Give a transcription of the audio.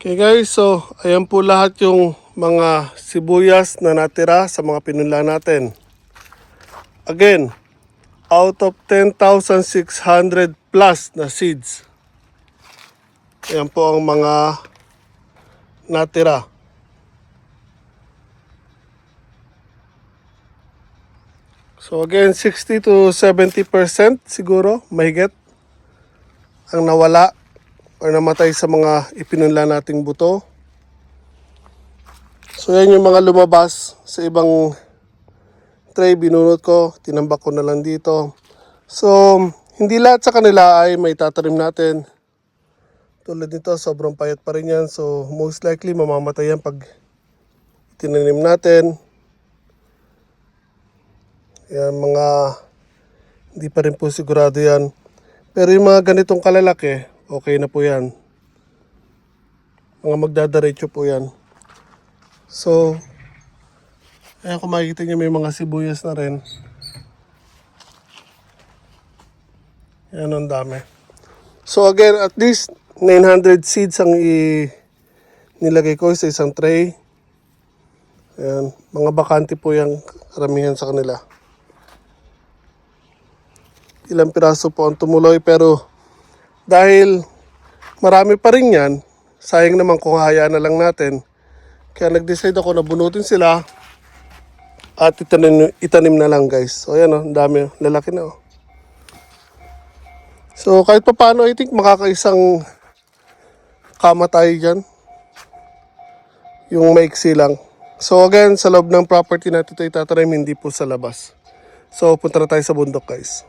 Okay guys, so ayan po lahat yung mga sibuyas na natira sa mga pinunla natin. Again, out of 10,600 plus na seeds. Ayan po ang mga natira. So again, 60 to 70% siguro, mahigit, ang nawala or namatay sa mga ipinunla nating buto. So yan yung mga lumabas sa ibang tray, binunot ko, tinambak ko na lang dito. So hindi lahat sa kanila ay may tatanim natin. Tulad nito, sobrang payat pa rin yan. So most likely mamamatay yan pag tinanim natin. Yan, mga hindi pa rin po sigurado yan. Pero yung mga ganitong kalalaki, okay na po yan. Mga magdadaretso po yan. So, ayan, kung makikita nyo may mga sibuyas na rin. Yan, ang dami. So again, at least 900 seeds ang nilagay ko sa isang tray. Ayan, mga bakante po yung karamihan sa kanila. Ilang piraso po ang tumuloy, pero dahil marami pa rin yan, sayang naman kung hayaan na lang natin. Kaya nag-decide ako na bunutin sila at itanim na lang guys. So ayan ang dami, lalaki na So kahit pa paano, I think makakaisang kama tayo dyan. Yung maiksi lang. So again, sa loob ng property natin ito itatanim, hindi po sa labas. So punta na tayo sa bundok guys.